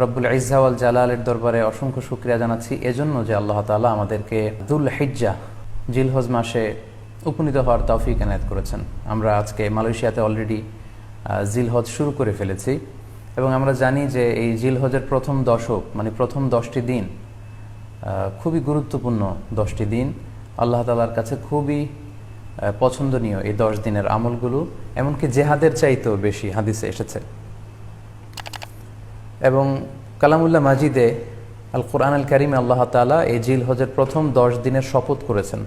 রব্বুল ইজ্জা ওয়াল জালালের দরবারে অসংখ্য শুকরিয়া জানাচ্ছি এজন্য যে আল্লাহ তাআলা আমাদেরকে যুল হিজ্জা জিলহজ মাসে উপনীত হওয়ার তৌফিক এনায়েত করেছেন। আমরা আজকে মালয়েশিয়াতে অলরেডি জিলহজ শুরু করে ফেলেছি এবং আমরা জানি যে এই জিলহজের প্রথম দশক মানে প্রথম 10টি দিন খুবই গুরুত্বপূর্ণ 10টি দিন। আল্লাহ তাআলার কাছে খুবই পছন্দনীয় এই 10 দিনের আমলগুলো, এমনকি জেহাদের চাইতেও বেশি হাদিসে এসেছে। এবং কালামুল্লাহ মাজিদে আল কোরআন আল কারিমে আল্লাহ তাআলা এই জিলহজের প্রথম 10 দিনের শপথ করেছেন।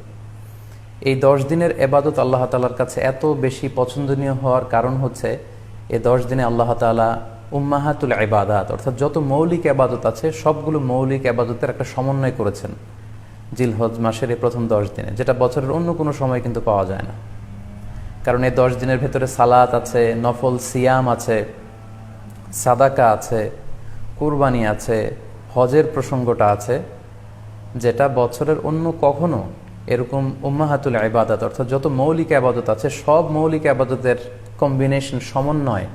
এই 10 দিনের এবাদত আল্লাহ তাআলার কাছে এত বেশি পছন্দনীয় হওয়ার কারণ হচ্ছে এই 10 দিনে আল্লাহ তাআলা উম্মাহাতুল ইবাদাত অর্থাৎ যত মৌলিক এবাদত আছে সবগুলো মৌলিক এবাদতের একটা সমন্বয় করেছেন জিলহজ মাসের এই প্রথম 10 দিনে, যেটা বছরের অন্য কোনো সময় কিন্তু পাওয়া যায় না। কারণ এই 10 দিনের ভেতরে সালাত আছে, নফল সিয়াম আছে, সাদাকা আছে, কুরবানি আছে, হজের প্রসঙ্গটা আছে, যেটা বছরের অন্য কখনো এরকম উম্মাহাতুল ইবাদত অর্থাৎ যত মৌলিক আবাদত আছে সব মৌলিক আবাদতের কম্বিনেশন সমন্বয়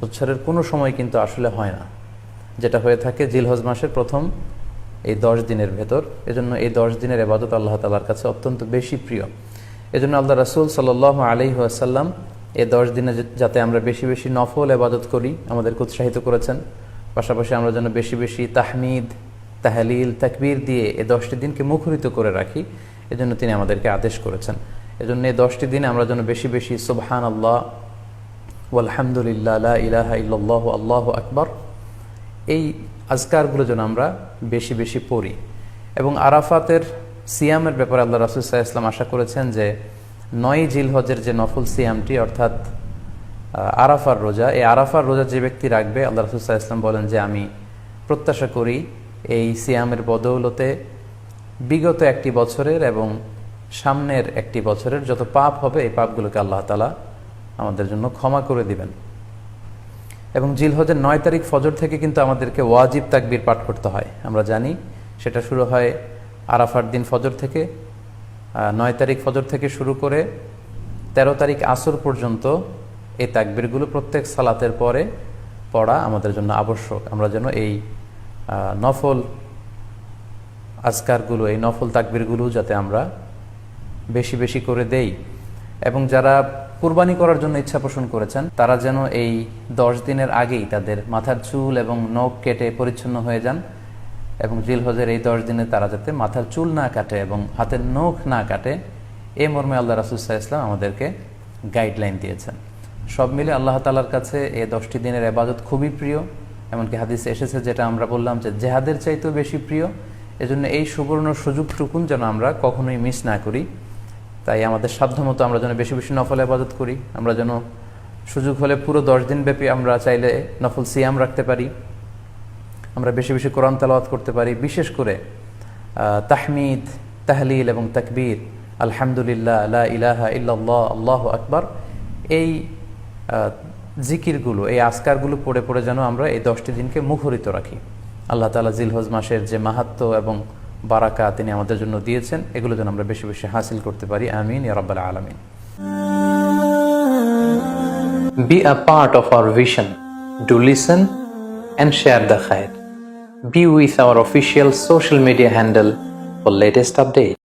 বছরের কোনো সময় কিন্তু আসলে হয় না, যেটা হয়ে থাকে জিলহজ মাসের প্রথম এই 10 দিনের ভেতর। এজন্য এই 10 দিনের ইবাদত আল্লাহ তাআলার কাছে অত্যন্ত বেশি প্রিয়। এজন্য আল্লাহ রাসূল সাল্লাল্লাহু আলাইহি ওয়াসাল্লাম এই 10 দিনে যাতে আমরা বেশি বেশি নফল ইবাদত করি আমাদেরকে উৎসাহিত করেছেন। পাশাপাশি আমরা যেন বেশি বেশি তাহমিদ, তাহলিল, তাকবীর দিয়ে এই 10টি দিনকে মুখরিত করে রাখি, এজন্য তিনি আমাদেরকে আদেশ করেছেন। এজন্য এই 10টি দিনে আমরা যেন বেশি বেশি সুবহানাল্লাহ ওয়ালহামদুলিল্লাহ লা ইলাহা ইল্লাল্লাহু আল্লাহু আকবার এই আজকারগুলো যেন আমরা বেশি বেশি পড়ি। এবং আরাফাতের সিয়ামের ব্যাপারে আল্লাহ রাসূল সাল্লাল্লাহু আলাইহি ওয়াসাল্লাম আশা করেছেন যে 9 জিলহজের যে নফল সিয়ামটি অর্থাৎ আরাফার রোজা, এই আরাফার রোজা যে ব্যক্তি রাখবে আল্লাহ রাসূল সাল্লাল্লাহু আলাইহি ওয়াসাল্লাম বলেন যে আমি প্রত্যাশা করি এই সিয়ামের বদৌলতে বিগত একটি বছরের এবং সামনের একটি বছরের যত পাপ হবে এই পাপগুলোকে আল্লাহ তাআলা আমাদের জন্য ক্ষমা করে দিবেন। এবং জিলহজের 9 তারিখ ফজর থেকে কিন্তু আমাদেরকে ওয়াজিব তাকবীর পাঠ করতে হয়। আমরা জানি সেটা শুরু হয় আরাফার দিন ফজর থেকে। 9 তারিখ ফজর থেকে শুরু করে 13 তারিখ আসর পর্যন্ত এই তাকবীরগুলো প্রত্যেক সালাতের পরে পড়া আমাদের জন্য আবশ্যক। আমরা যেন এই নফল আজকারগুলো, এই নফল তাকবীরগুলো যাতে আমরা বেশি বেশি করে দেই। এবং যারা কুরবানি করার জন্য ইচ্ছা পোষণ করেছেন তারা যেন এই 10 দিনের আগেই তাদের মাথার চুল এবং নখ কেটে পরিচ্ছন্ন হয়ে যান এবং জিলহজের এই 10 দিনে তারা যাতে মাথার চুল না কাটে এবং হাতের নখ না কাটে, এই মর্মে আল্লাহ রাসূল সাল্লাল্লাহু আলাইহি ওয়াসাল্লাম আমাদেরকে গাইডলাইন দিয়েছেন। সব মিলে আল্লাহ তাআলার কাছে এই 10টি দিনের ইবাদত খুবই প্রিয়। এমনকি হাদিসে এসেছে, যেটা আমরা বললাম যে জেহাদের চাইতেও বেশি প্রিয়। এজন্য এই সুবর্ণ সুযোগটুকুন যেন আমরা কখনোই মিস না করি। তাই আমাদের সাধ্যমতো আমরা যেন বেশি বেশি নফল ইবাদত করি। আমরা যেন সুযোগ হলে পুরো 10 দিন ব্যাপী আমরা চাইলে নফল সিয়াম রাখতে পারি, আমরা বেশি বেশি কোরআন তেলাওয়াত করতে পারি। বিশেষ করে তাহমিদ, তাহলিল এবং তাকবীর, আলহামদুলিল্লাহ লা ইলাহা ইল্লাল্লাহ আল্লাহু আকবার, এই জিকিরগুলো, এই আজকারগুলো পড়ে পড়ে যেন আমরা এই 10টি দিনকে মুখরিত রাখি। আল্লাহ তাআলা জিলহজ মাসের যে মাহাত্ম্য এবং বারাকা তিনি আমাদের জন্য দিয়েছেন, এগুলো যেন আমরা বেশি বেশি হাসিল করতে পারি। আমিন ইয়া রাব্বাল আলামিন। Be a part of our vision. Do listen and share the khair. Be with our official social media handle for latest updates.